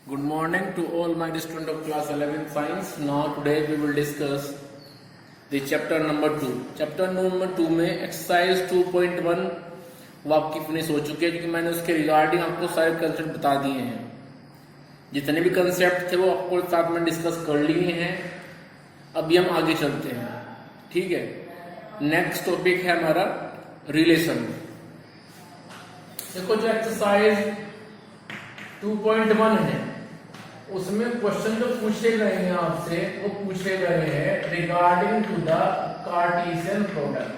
Good morning to all my students of class 11 science. Now today we will discuss the chapter number 2. Chapter number 2 में exercise 2.1 वो आपकी finish हो चुकी है क्योंकि मैंने उसके रिगार्डिंग आपको सारे कंसेप्ट बता दिए हैं। जितने भी कंसेप्ट थे वो आपको साथ में डिस्कस कर लिए हैं। अभी हम आगे चलते हैं, ठीक है। नेक्स्ट टॉपिक है हमारा रिलेशन। देखो जो एक्सरसाइज 2.1 है उसमें क्वेश्चन जो पूछे गए हैं आपसे वो पूछे गए हैं regarding to the Cartesian product.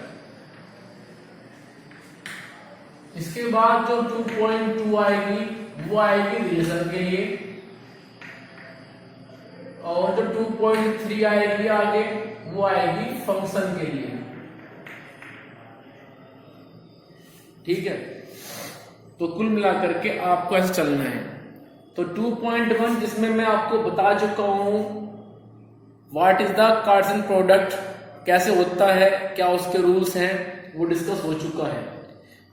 इसके बाद जो 2.2 आएगी वो आएगी रिलेशन के लिए, और जो 2.3 आएगी आगे वो आएगी फंक्शन के लिए, ठीक है। तो कुल मिलाकर के आपको ऐसे चलना है। तो 2.1 जिसमें मैं आपको बता चुका हूं what is the Cartesian product, कैसे होता है, क्या उसके रूल्स हैं, वो डिस्कस हो चुका है।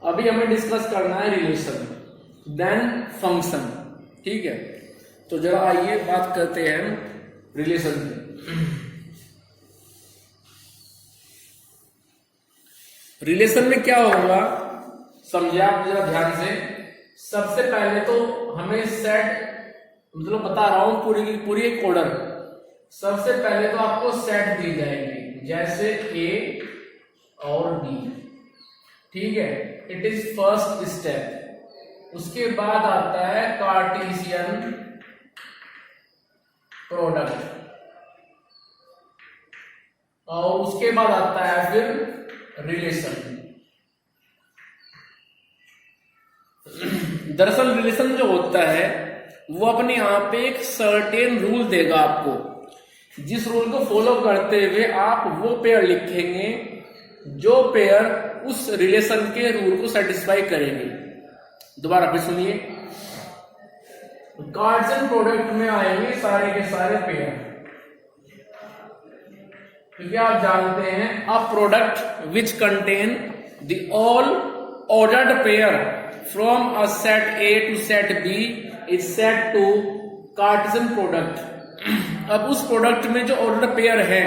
अभी हमें डिस्कस करना है रिलेशन, देन फंक्शन, ठीक है। तो जरा आइए बात करते हैं रिलेशन की। रिलेशन में क्या होगा समझे आप जरा ध्यान से। सबसे पहले तो हमें सेट, मतलब बता रहा हूं पूरी एक ऑर्डर। सबसे पहले तो आपको सेट दी जाएगी जैसे ए और बी, ठीक है। It is first step. उसके बाद आता है कार्टेशियन प्रोडक्ट, और उसके बाद आता है फिर रिलेशन। दरअसल रिलेशन जो होता है वो अपने यहां पे एक सर्टेन रूल देगा आपको, जिस रूल को फॉलो करते हुए आप वो पेयर लिखेंगे जो पेयर उस रिलेशन के रूल को सेटिस्फाई करेंगे। दोबारा फिर सुनिए, कार्टेशियन प्रोडक्ट में आएंगे सारे के सारे पेयर, क्योंकि आप जानते हैं a product which contain the all ordered pair from a set A to set B is set to Cartesian product। अब उस प्रोडक्ट में जो ऑर्डर पेयर है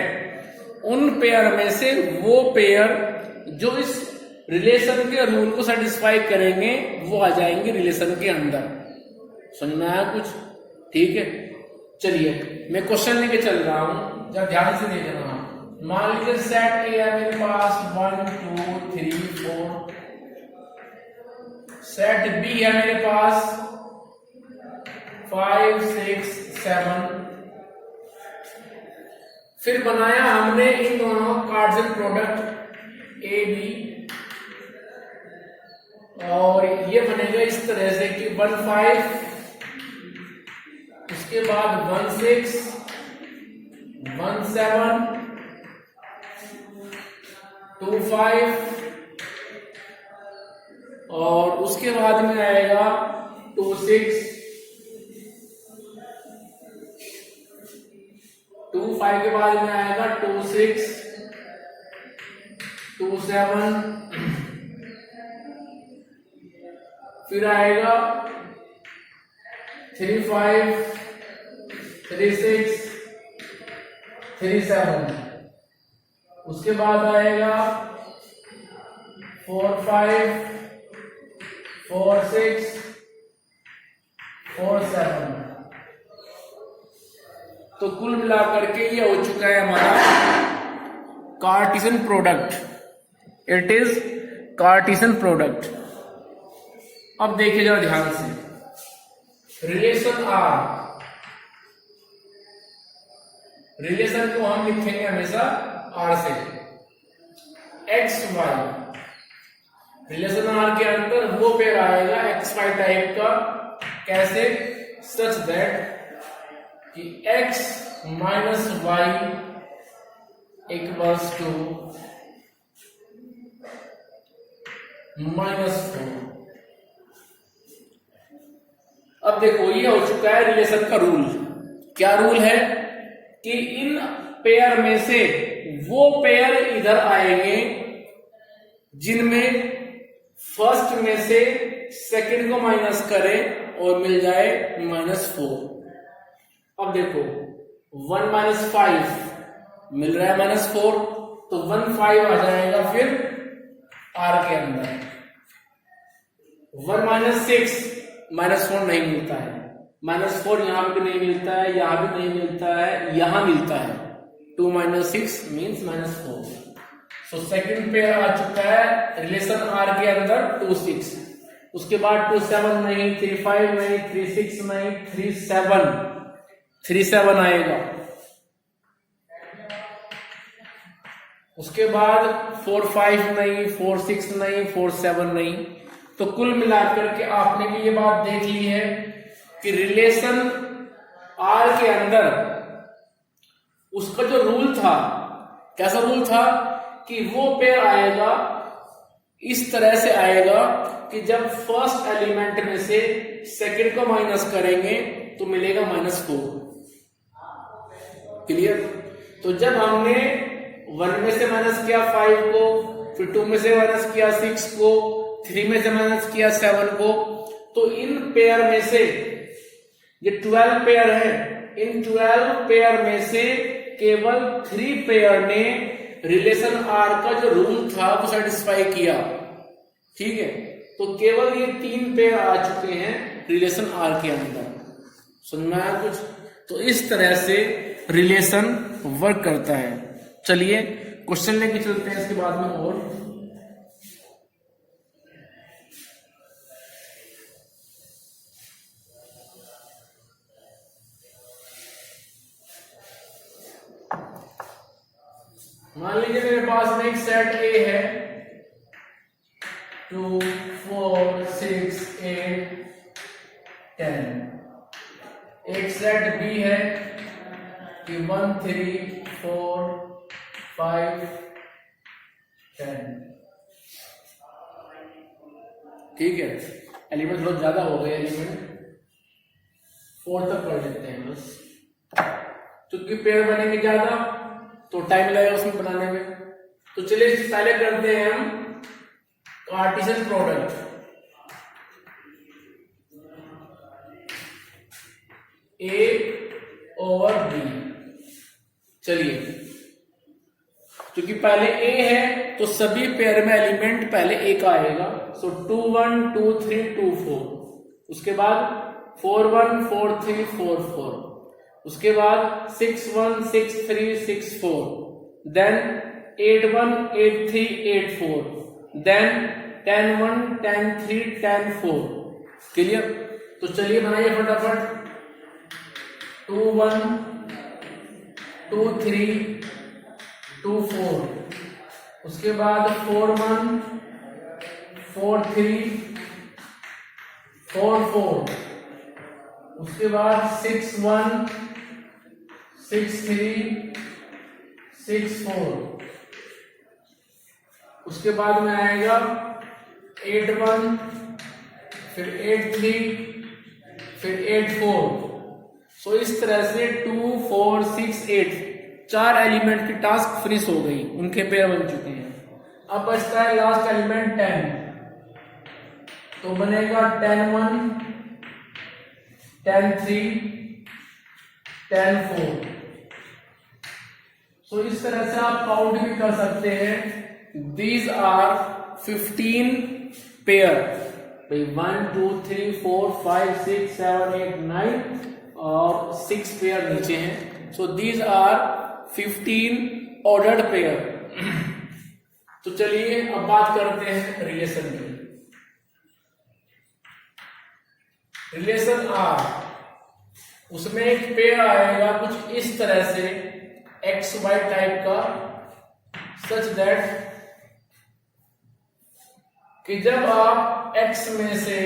उन पेयर में से वो पेयर जो इस रिलेशन के रूल को सेटिस्फाई करेंगे वो आ जाएंगे रिलेशन के अंदर। समझ में आया कुछ? ठीक है, चलिए मैं क्वेश्चन लेके चल रहा हूं, जब ध्यान से देखना। मान लीजिए सेट ए है मेरे पास 1 2 3 4, सेट बी है मेरे पास 5 6 7। फिर बनाया हमने इन दोनों कार्टेशियन प्रोडक्ट ए बी, और ये बनेगा इस तरह से कि 1 5, उसके बाद 1 6 1 7 2 5, और उसके बाद में आएगा 2 6 2 5 के बाद में आएगा 2 6 2 7, फिर आएगा 3 5 3 6 3 7, उसके बाद आएगा 4 5 4 6 4 7। तो कुल मिलाकर के ये हो चुका है हमारा Cartesian product. It is Cartesian product. अब देखिए जरा ध्यान से, रिलेशन आर, रिलेशन को हम लिखेंगे हमेशा आर से। एक्स वाई, रिलेशन आर के अंदर वो पेयर आएगा एक्स वाई टाइप का, कैसे? सच दैट कि x minus Y equals to -4। अब देखो ये हो चुका है रिलेशन का रूल। क्या रूल है कि इन पेयर में से वो पेयर इधर आएंगे जिनमें फर्स्ट में से सेकंड को माइनस करें और मिल जाए -4। अब देखो 1 माइनस 5 मिल रहा है -4, तो 1 5 आ जाएगा फिर R के अंदर। 1 माइनस 6 -4 नहीं मिलता है, -4 यहां भी नहीं मिलता है, यहां भी नहीं मिलता है, यहां मिलता है। 2 minus 6 means -4। So second pair आ चुका है रिलेशन R के अंदर 2 6। उसके बाद 2 7 नहीं, 3 5 नहीं, 3 6 नहीं, 3 7 आएगा। उसके बाद 4 5 नहीं, 4 6 नहीं, 4 7 नहीं। तो कुल मिलाकर के आपने भी ये बात देख ली है कि रिलेशन R के अंदर उसका जो रूल था, कैसा रूल था कि वो पेयर आएगा इस तरह से आएगा कि जब फर्स्ट एलिमेंट में से सेकंड को माइनस करेंगे तो मिलेगा -4। क्लियर? तो जब हमने 1 में से माइनस किया 5 को, फिर 2 में से माइनस किया 6 को, 3 में से माइनस किया 7 को, तो इन पेयर में से ये 12 पेयर है, इन 12 पेयर में से केवल 3 पेयर ने रिलेशन R का जो रूल था वो सेटिस्फाई किया। ठीक है, तो केवल ये 3 पेयर आ चुके हैं रिलेशन R के अंदर। समझ में आया कुछ? तो इस तरह से रिलेशन वर्क करता है। चलिए क्वेश्चन लेके चलते हैं इसके बाद में। और मान लीजिए मेरे पास में एक सेट A है, 2 4 6 8 10। एक सेट B है कि 1 3 4 5 10। ठीक है, एलिमेंट बहुत ज्यादा हो गए, एलिमेंट 4 तक कर लेते हैं बस, क्योंकि पेयर बनेंगे ज्यादा तो टाइम लगेगा उसमें बनाने में। तो चलिए पहले करते हैं हम Cartesian product. A over B। चलिए, क्योंकि पहले A है तो सभी पेयर में एलिमेंट पहले A का आएगा। सो 2 1 2 3 2 4। उसके बाद 4 1 4 3 4 4। उसके बाद 6 1 6 3 6 4। देन 8 1 8 3 8 4। देन 10 1 10 3 10 4। क्लियर? तो चलिए बनाइए फटाफट। 2 1 2 3 2 4। उसके बाद 4 1 4 3 4 4। उसके बाद 6 1 6 3 6 4। उसके बाद में आएगा 8 1, फिर 8 3, फिर 8 4। सो इस तरह से 2 4 6 8 4 एलिमेंट की टास्क फिनिश हो गई, उनके पेयर बन चुके हैं। अब बचता है लास्ट एलिमेंट 10। तो बनेगा 10 1 10 3 10 4। सो इस तरह से आप काउंट भी कर सकते हैं। These are 15 pair. 1 2 3 4 5 6 7 8 9 और 6 पेयर नीचे हैं। So these are 15 ordered pair. तो चलिए अब बात करते हैं रिलेशन की। रिलेशन R, उसमें एक पेयर आएगा कुछ इस तरह से एक्स वाई टाइप का, सच दैट कि जब आप x में से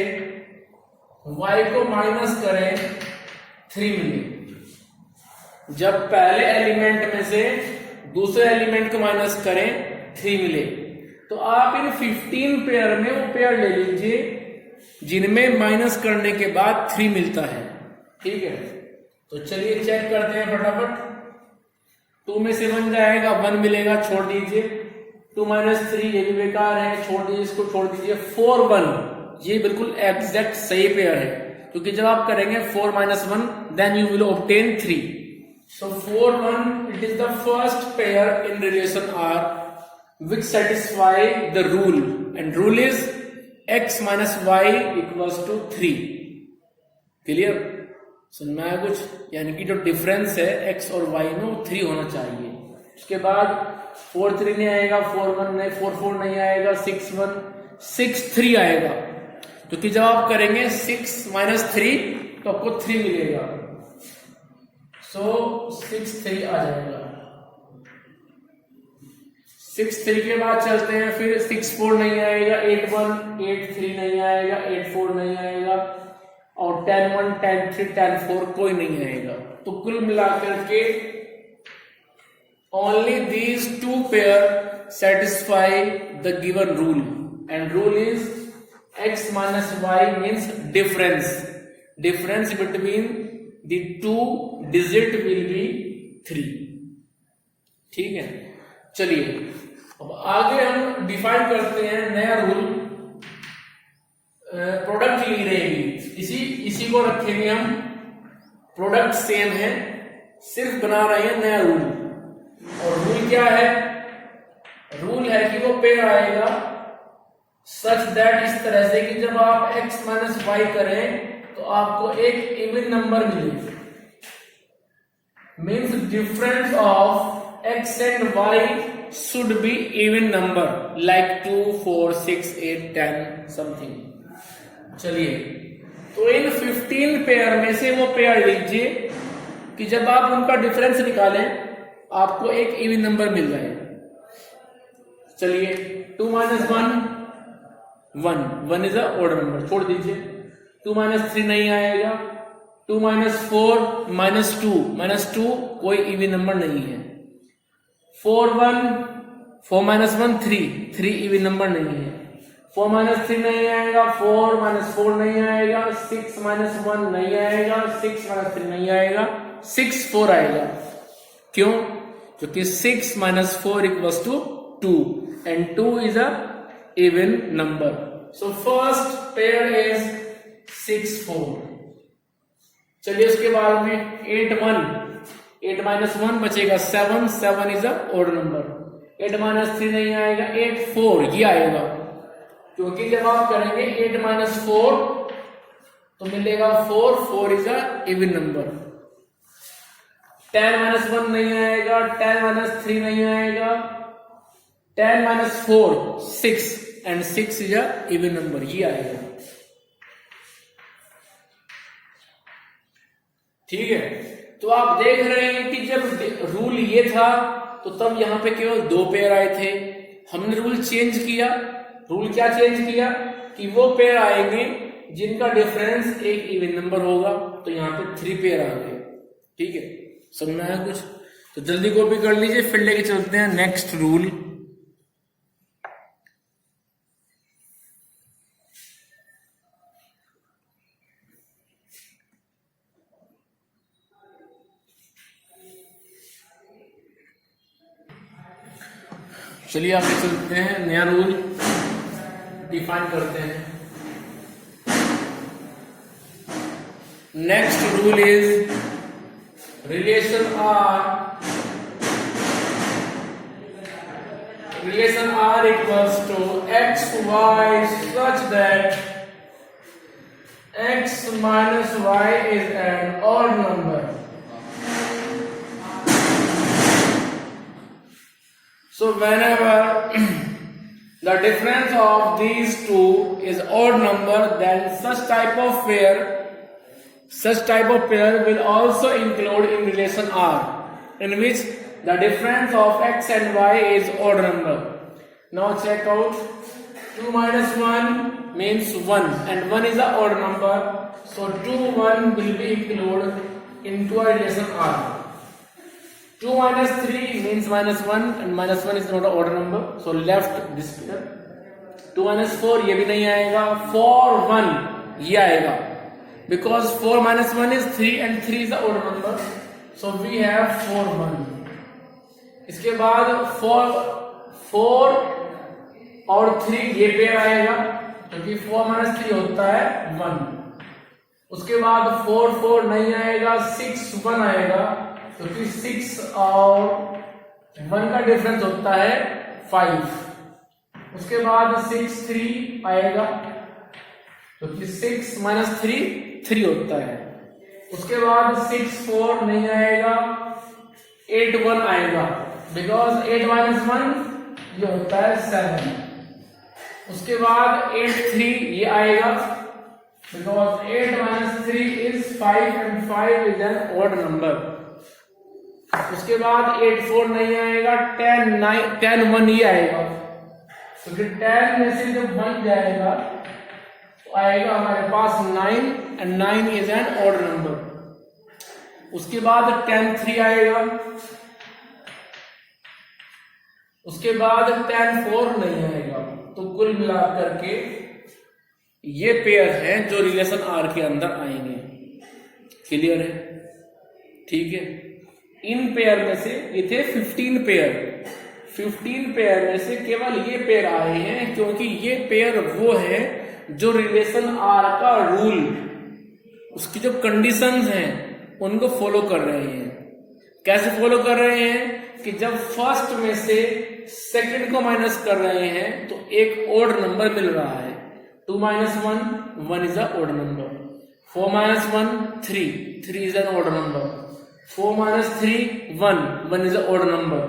y को माइनस करें 3 मिले। जब पहले एलिमेंट में से दूसरे एलिमेंट को माइनस करें 3 मिले। तो आप इन 15 पेयर में वो पेयर ले लीजिए जिनमें माइनस करने के बाद 3 मिलता है। ठीक है, तो चलिए चेक करते हैं फटाफट। 2 में से 1 जाएगा, 1 मिलेगा, छोड़ दीजिए। 2 माइनस 3 ये भी बेकार है, छोड़ दीजिए, इसको छोड़ दीजिए। 4 1 ये बिल्कुल एग्जैक्ट सही पेयर है, क्योंकि जब आप करेंगे 4 - 1 then you will obtain 3. So 4 1 it is the first pair in relation R which satisfy the rule, and rule is x minus y equals to 3. Clear? समझ में आया कुछ? यानी कि जो डिफरेंस है x और y में वो 3 होना चाहिए. उसके बाद 4 3 नहीं आएगा, 4 1 नहीं, 4 4 नहीं आएगा, 6 1 6 3 आएगा. क्योंकि जब आप करेंगे 6 - 3 तो आपको 3 मिलेगा. सो 6 3 आ जाएगा. 6 3 के बाद चलते हैं, फिर 6 4 नहीं आएगा, 8 1 8 3 नहीं आएगा, 8 4 नहीं आएगा, और 10 1 10 3 10 4 कोई नहीं आएगा. तो कुल मिलाकर के only these two pair satisfy the given rule, and rule is x minus y means difference between the two digit will be 3. ठीक है, चलिए अब आगे हम डिफाइन करते हैं नया रूल. प्रोडक्ट ली रहेगी, इसी को रखेंगे हम. प्रोडक्ट सेम है, सिर्फ बना रहे हैं नया रूल. और रूल क्या है? रूल है कि वो पेयर आएगा सच दैट, इस तरह से कि जब आप x - y करें तो आपको एक इवन नंबर मिले. Means difference of x and y should be even number, like 2 4 6 8 10 something. चलिए, तो इन 15 पेयर में से वो पेयर लीजिए कि जब आप उनका डिफरेंस निकालें आपको एक इवन नंबर मिल जाए. चलिए, 2 - 1 1 इज अ ऑड नंबर, छोड़ दीजिए. 2 - 3 नहीं आएगा, 2 - 4 - 2 कोई इवन नंबर नहीं है. 4 1 4 - 1 3 इवन नंबर नहीं है. 4 - 3 नहीं आएगा, 4 - 4 नहीं आएगा, 6 - 1 नहीं आएगा, 6 - 3 नहीं आएगा, 6 4 आएगा. क्यों? क्योंकि 6 - 4 equals to 2 and 2 is a even number. So first pair is 6 4. चलिए, उसके बाद में 8 - 1 बचेगा 7 7 इज अ ऑड नंबर. 8 - 3 नहीं आएगा, 8 4 ये आएगा. क्योंकि जब आप करेंगे 8 - 4 तो मिलेगा 4 4 इज अ इवन नंबर. 10 - 1 नहीं आएगा, 10 - 3 नहीं आएगा, 10 - 4 6 and 6 is a even number, ये आएगा. ठीक है, तो आप देख रहे हैं कि जब रूल ये था तो तब यहां पे केवल 2 पेयर आए थे. हमने रूल चेंज किया. रूल क्या चेंज किया कि वो पेयर आएंगे जिनका डिफरेंस एक इवन नंबर होगा. तो यहां पे 3 पेयर आ गए. ठीक है, समझना है कुछ? तो जल्दी कॉपी कर लीजिए, फिर लेके चलते हैं नेक्स्ट रूल. चलिए आगे चलते हैं, नया रूल डिफाइन करते हैं. Next rule is relation R equals to x y such that x minus y is an odd number. So whenever the difference of these two is odd number, then such type of pair will also include in relation R, in which the difference of x and y is odd number. Now check out. 2 minus 1 means 1, and 1 is an odd number, so 2 1 will be included into a relation R. 2 minus 3 means minus 1, and minus 1 is not an odd number, so left this pair. 2 minus 4 ये भी नहीं आएगा. 4 1 ये आएगा, because 4 minus 1 is 3 and 3 is the odd number, so we have 4 1. इसके बाद 4 और 3 ये पेयर आएगा, क्योंकि 4 minus 3 होता है 1. उसके बाद 4 4 नहीं आएगा, 6 1 आएगा, क्योंकि 6 और 1 का डिफरेंस होता है 5। उसके बाद 6 3 आएगा, क्योंकि 6 माइनस 3 3 होता है। उसके बाद 6 4 नहीं आएगा, 8 1 आएगा, बिकॉज 8 माइनस 1 ये होता है 7। उसके बाद 8 3 ये आएगा, because 8 minus 3 is 5 and 5 is an odd number. उसके बाद 8 4 नहीं आएगा, 10 1 ये आएगा, क्योंकि 10 में से जब 1 जाएगा तो आएगा हमारे पास 9 and 9 is an odd number. उसके बाद 10 3 आएगा, उसके बाद 10 4 नहीं आएगा। तो कुल मिलाकर के ये पेयर हैं जो रिलेशन आर के अंदर आएंगे। क्लियर है? ठीक है। इन पेयर में से ये थे 15 पेयर, 15 पेयर में से केवल ये पेयर आए हैं, क्योंकि ये पेयर वो है जो रिलेशन आर का रूल, उसकी जो कंडीशंस हैं उनको फॉलो कर रहे हैं। कैसे फॉलो कर रहे हैं कि जब फर्स्ट में से सेकंड को माइनस कर रहे हैं तो एक ओड नंबर मिल रहा है। 2 minus 1 1 is an odd number, 4 minus 1 3 3 is an odd number, 4 minus 3 1 1 is an odd number,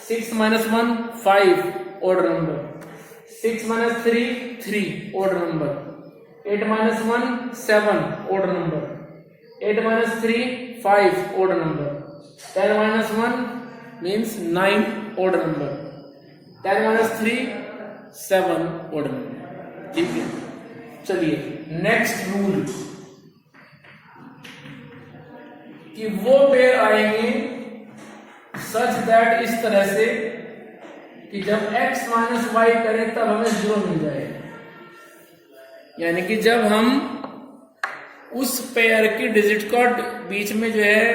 6 minus 1 5 odd number, 6 minus 3 3 odd number, 8 minus 1 7 odd number, 8 minus 3 5 odd number, 10 minus 1 means 9 odd number, 10 minus 3 7 odd number। ठीक है, चलिए next rule कि वो pair आएंगे such that, इस तरह से कि जब x माइनस वाई करें तब हमें 0 मिल जाए। यानी कि जब हम उस पेयर की डिजिट को बीच में जो है,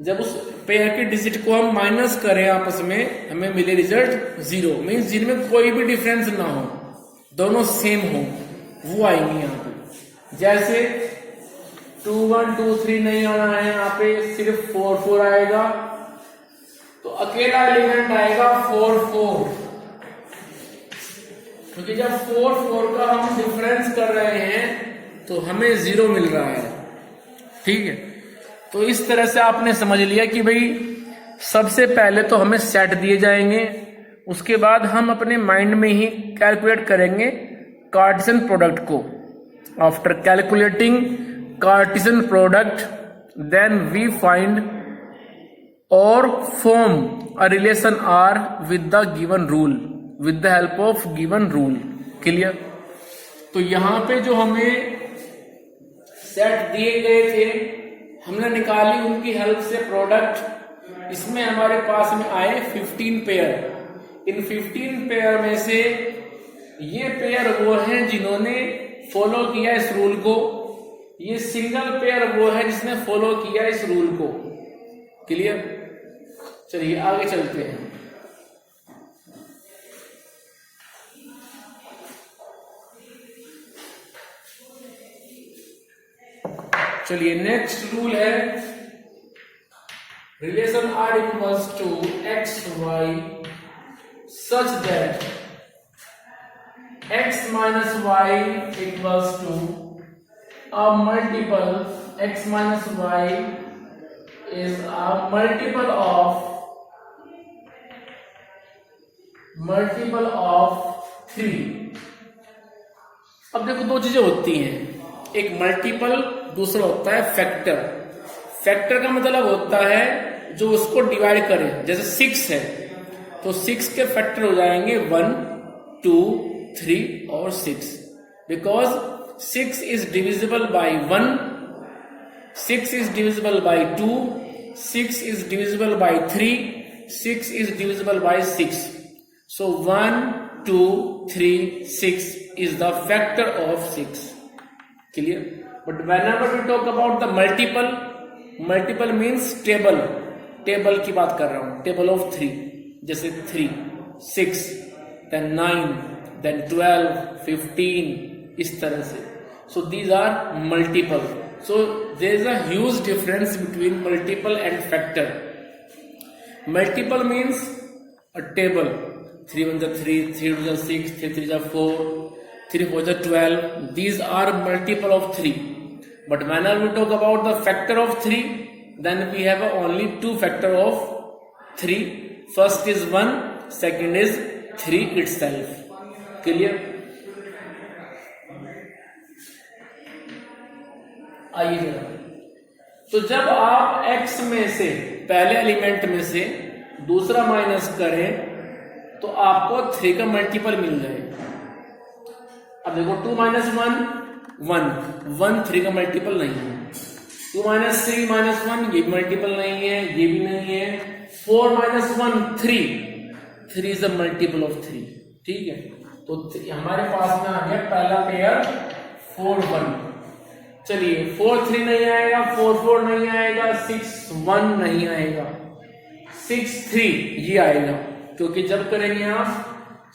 जब उस पेयर की डिजिट को हम माइनस करें आपस में, हमें मिले रिजल्ट 0, मीन्स जिनमें कोई भी डिफरेंस ना हो, दोनों सेम हो, वो आएंगे यहाँ पे। जैसे 2 1 2 3 नहीं आना है, यहाँ पे सिर्फ 4 4 आएगा, तो अकेला एलिमेंट आएगा 4 4, क्योंकि जब 4 4 का हम डिफरेंस कर रहे हैं तो हमें 0 मिल रहा है। ठीक है, तो इस तरह से आपने समझ लिया कि भाई सबसे पहले तो हमें सेट दिए जाएंगे, उसके बाद हम अपने माइंड में ही कैलकुलेट करेंगे कार्टेशियन प्रोडक्ट को। After calculating Cartesian product then we find और form a relation R with the given rule, with the help of given rule. Clear? तो यहां पे जो हमें सेट दिए गए थे हमने निकाली उनकी हेल्प से प्रोडक्ट। इसमें हमारे पास में आए 15 पेयर। इन 15 पेयर में से ये पेयर वो हैं जिन्होंने फॉलो किया इस रूल को, ये सिंगल पेयर वो है जिसने फॉलो किया इस रूल को। क्लियर? चलिए आगे चलते हैं। चलिए नेक्स्ट रूल है relation R equals to X Y such that x minus y equals to a multiple, x minus y is a multiple of 3। अब देखो दो चीजें होती हैं, एक मल्टीपल, दूसरा होता है फैक्टर। फैक्टर का मतलब होता है जो उसको डिवाइड करे। जैसे 6 है तो 6 के फैक्टर हो जाएंगे 1 2 3 और 6, because 6 is divisible by 1, 6 is divisible by 2, 6 is divisible by 3, 6 is divisible by 6। So 1 2 3 6 is the factor of 6. Clear? But whenever we talk about the multiple means table की बात कर रहा हूं, table of 3, जैसे 3 6 then 9 then 12 15 इस तरह से। So these are multiple. So there is a huge difference between multiple and factor. Multiple means a table. 3 1 is 3, 3 2 is 6, 3 3 is 4, 3 4 is 12. These are multiple of 3. But whenever we talk about the factor of 3, then we have only 2 factor of 3. First is 1, second is 3 itself. Clear? आइए जरा, तो जब आप x में से पहले element में से दूसरा माइनस करें तो आपको 3 का मल्टीपल मिल जाएगा. अब देखो 2 माइनस 1 1 1 3 का मल्टीपल नहीं है. 2 माइनस 3 माइनस 1 ये भी मल्टीपल नहीं है, ये भी नहीं है. 4 minus 1 3 3 is the multiple of 3. ठीक है, तो हमारे पास में आ गया पहला पेयर 4 1. चलिए 4 3 नहीं आएगा, 4 4 नहीं आएगा, 6 1 नहीं आएगा, 6 3 ये आएगा. क्योंकि जब करेंगे आप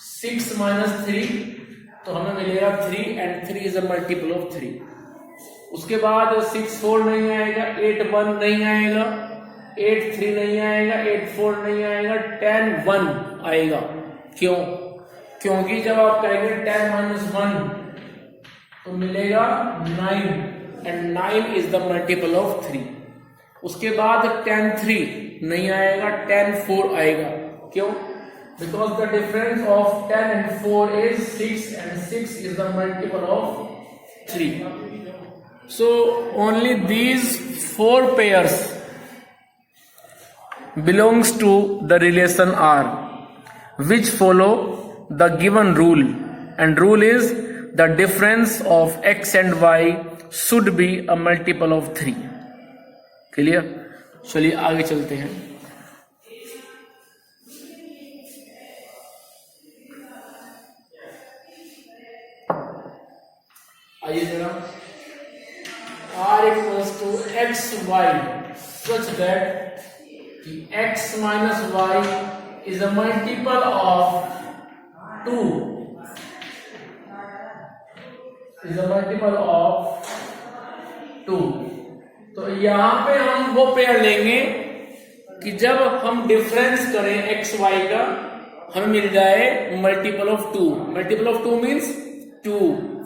6 माइनस 3 तो हमें मिलेगा 3 and 3 is a multiple of 3. उसके बाद 6 4 नहीं आएगा, 8 1 नहीं आएगा, 8 3 नहीं आएगा, 8 4 नहीं आएगा, 10 1 आएगा. क्यों? क्योंकि जब आप कहेंगे 10 माइनस 1 तो मिलेगा 9 and 9 is the multiple of 3. उसके बाद 10 3 नहीं आएगा, 10 4 आएगा. क्यों? Because the difference of 10 and 4 is 6 and 6 is the multiple of 3. So only these 4 pairs belongs to the relation R, which follow the given rule, and rule is the difference of x and y should be a multiple of 3. Clear? चलिए आगे चलते हैं. आइए जरा, R equals to x y such that x minus y is a multiple of 2, is a multiple of 2. तो यहां पे हम वो पेयर लेंगे कि जब हम डिफरेंस करें x y का हमें मिल जाए multiple of 2. Multiple of 2 means 2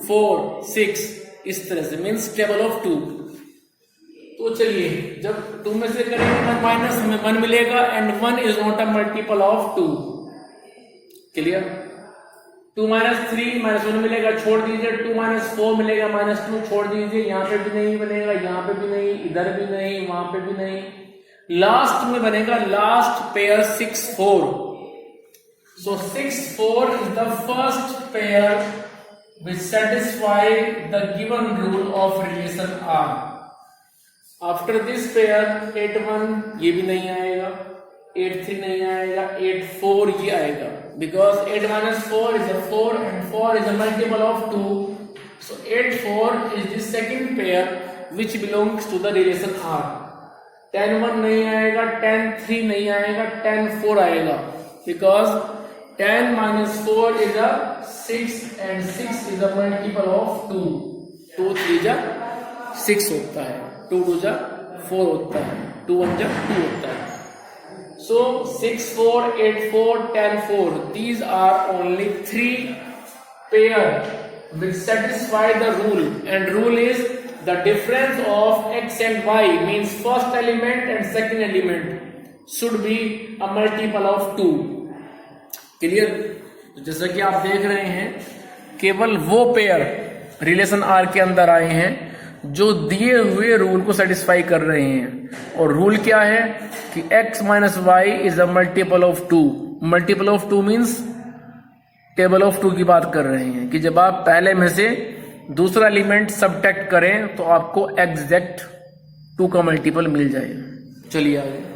4 6 इस तरह से, मीन्स टेबल ऑफ 2. तो चलिए जब 2 में से करेंगे माइनस हमें 1 मिलेगा and 1 is not a multiple of 2. Clear? 2 minus 3 minus 1 मिलेगा, छोड़ दीजिए. 2 माइनस 4 मिलेगा, माइनस 2 छोड़ दीजिए. यहाँ पे भी नहीं बनेगा, यहाँ पे भी नहीं, इधर भी नहीं, वहां पे भी नहीं. लास्ट में बनेगा last pair 6 4. So 6 4 is the first pair which satisfy the given rule of relation R. After this pair 8 1 ये भी नहीं आएगा, 8 3 नहीं आएगा, 8 4 ये आएगा. Because 8 minus 4 is a 4 and 4 is a multiple of 2. So 8 4 is the second pair which belongs to the relation R. 10 1 नहीं आएगा, 10 3 नहीं आएगा, 10 4 आएगा. Because 10 minus 4 is a 6 and 6 is a multiple of 2. 2 3 जा 6 होता है, 2 2 जा 4 होता है, 2 1 जा 2 होता है. So 6 4 8 4 10 4 these are only 3 pair which satisfy the rule, and rule is the difference of x and y means first element and second element should be a multiple of 2. Clear? तो जैसा कि आप देख रहे हैं केवल वो पेयर रिलेशन R के अंदर आए हैं जो दिए हुए रूल को सेटिस्फाई कर रहे हैं. और रूल क्या है कि x minus Y is a multiple of 2. Multiple of 2 means table of 2 की बात कर रहे हैं कि जब आप पहले में से दूसरा एलिमेंट सबट्रैक्ट करें तो आपको एग्जैक्ट 2 का मल्टीपल मिल जाएगा. चलिए आगे.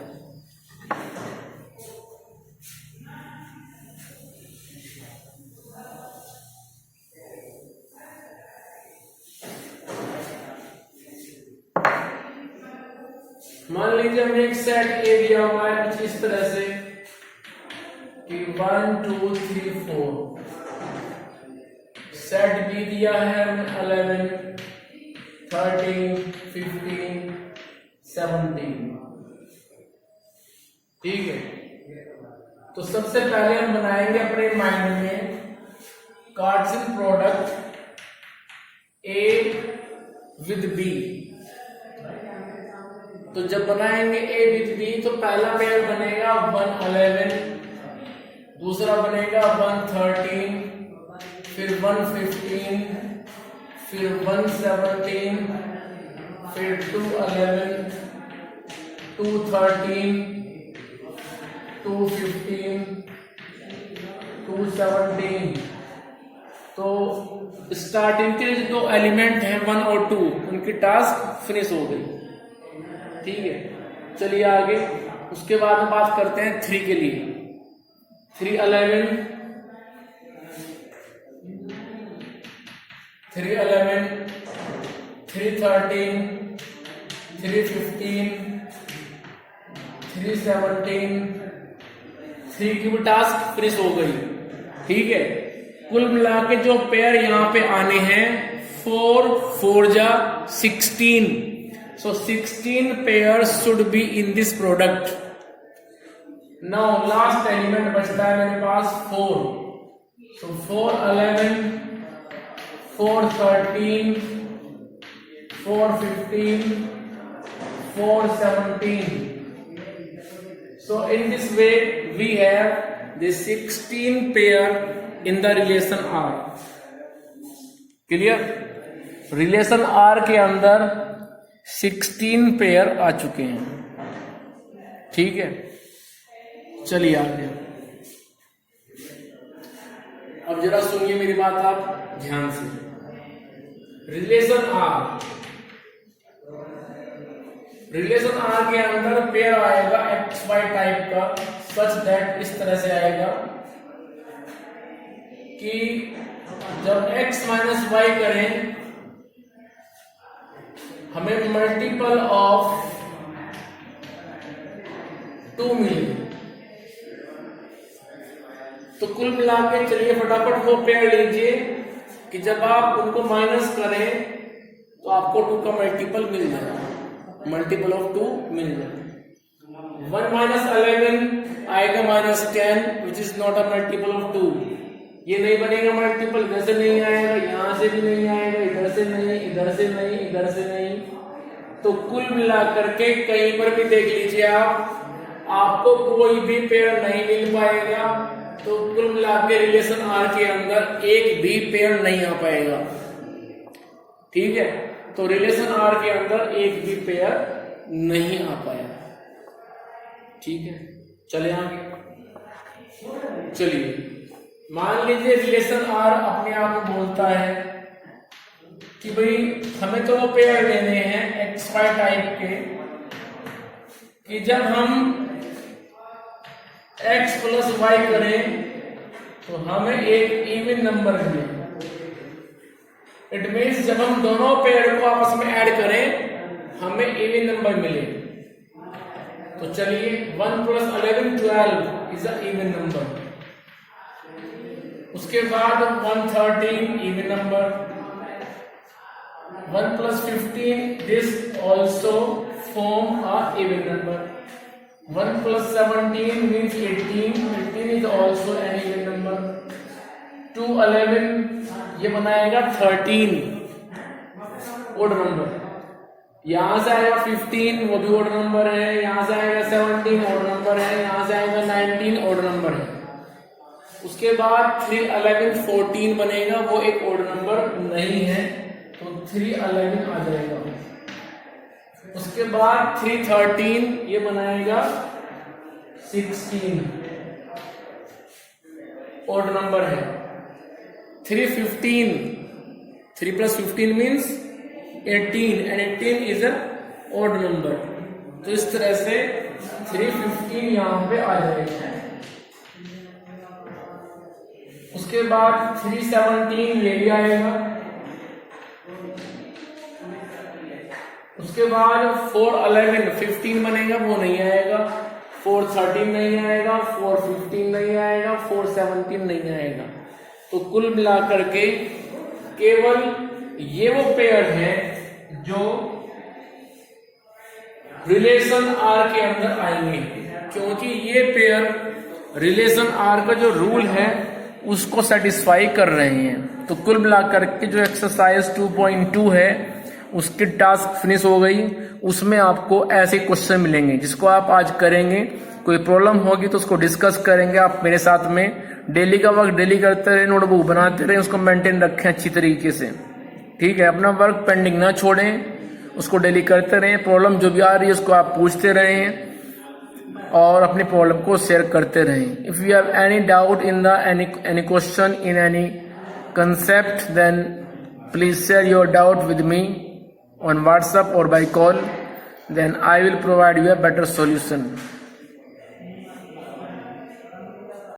मान लीजिए हमने एक सेट ए दिया हुआ है कुछ इस तरह से कि 1 2 3 4. सेट बी दिया है हमें 11. 13, 15, 17। ठीक है, तो सबसे पहले हम बनाएंगे अपने माइंड में Cartesian product A with B। तो जब बनाएंगे A विद B तो पहला पेयर बनेगा 111, दूसरा बनेगा 113, फिर 115, फिर 117, फिर 211, 213, 215, 217। तो स्टार्टिंग के जो एलिमेंट हैं 1 और 2 उनकी टास्क फिनिश हो गई। ठीक है, चलिए आगे। उसके बाद हम बात करते हैं 3 के लिए। 311, 313, 315, 317, 3 की भी टास्क फिनिश हो गई। ठीक है, कुल मिला के जो पेयर यहाँ पे आने हैं 4 4 जा 16। So 16 pairs should be in this product. Now last element बचता है मेरे पास 4. So 411, 413, 415, 417. So in this way we have the 16 pair in the relation R. Clear? Relation R के अंदर 16 पेयर आ चुके हैं। ठीक है, चलिए आगे। अब जरा सुनिए मेरी बात आप ध्यान से। रिलेशन आर, रिलेशन आर के अंदर पेयर आएगा एक्स वाई टाइप का, सच दैट इस तरह से आएगा कि जब x माइनस वाई करें हमें मल्टीपल ऑफ 2 मिले। तो कुल मिला के चलिए फटाफट वो पेयर लीजिए कि जब आप उनको माइनस करें तो आपको 2 का मल्टीपल मिल जाएगा, मल्टीपल ऑफ 2 मिल जाएगा। 1 माइनस 11 आएगा -10 which is not a multiple of 2। ये नहीं बनेगा मल्टीपल, इधर से नहीं आएगा, यहां से भी नहीं आएगा, इधर से नहीं, इधर से नहीं, इधर से नहीं। तो कुल मिलाकर के कहीं पर भी देख लीजिए आप, आपको कोई भी पेयर नहीं मिल पाएगा। तो कुल मिलाकर के रिलेशन आर के अंदर एक भी पेयर नहीं आ पाएगा। ठीक है, तो रिलेशन आर के अंदर एक भी पेयर नहीं आ पाया। ठीक है, चले आगे। चलिए मान लीजिए रिलेशन आर अपने आप में बोलता है कि भाई हमें तो वो पेयर लेने हैं एक्स वाई टाइप के कि जब हम x प्लस वाई करें तो हमें एक इवन नंबर मिले। इट मीन्स जब हम दोनों पेयर को आपस में ऐड करें हमें इवन नंबर मिले। तो चलिए 1 plus 11 12 is a even number. उसके बाद 113 even number, 1 plus 15 this also form a even number. 1 plus 17 means 18, 18 is also an even number. 211 ये बनाएगा 13 ओड नंबर। यहां से आएगा 15 वो भी ओड नंबर है, यहां से आएगा 17 ओड नंबर है, यहां से आएगा 19 ओड नंबर है। उसके बाद 311 14 बनेगा, वो एक ओड नंबर नहीं है तो 311 आ जाएगा। उसके बाद 313 ये बनाएगा 16 ओड नंबर है। 315 3 plus 15 means 18 and 18 is a odd number। तो इस तरह से 315 यहां पे आ जाएगा। उसके बाद 317 ये भी आएगा। उसके बाद 411 15 बनेगा, वो नहीं आएगा। 413 नहीं आएगा, 415 नहीं आएगा, 417 नहीं आएगा। तो कुल मिलाकर के केवल ये वो पेयर हैं जो रिलेशन आर के अंदर आएंगे, क्योंकि ये पेयर रिलेशन आर का जो रूल है उसको सेटिस्फाई कर रहे हैं। तो कुल मिलाकर के जो एक्सरसाइज 2.2 है उसकी टास्क फिनिश हो गई। उसमें आपको ऐसे क्वेश्चन मिलेंगे जिसको आप आज करेंगे। कोई प्रॉब्लम होगी तो उसको डिस्कस करेंगे आप मेरे साथ में। डेली का वर्क डेली करते रहे, नोटबुक बनाते रहे, उसको मेंटेन रखें अच्छी तरीके से, ठीक है। अपना वर्क पेंडिंग ना छोड़ें, उसको डेली करते रहें। प्रॉब्लम जो भी आ रही है उसको आप पूछते रहें और अपनी प्रॉब्लम को शेयर करते रहें। If you have any doubt in the any question in any concept then please share your doubt with me on WhatsApp or by call, then I will provide you a better solution.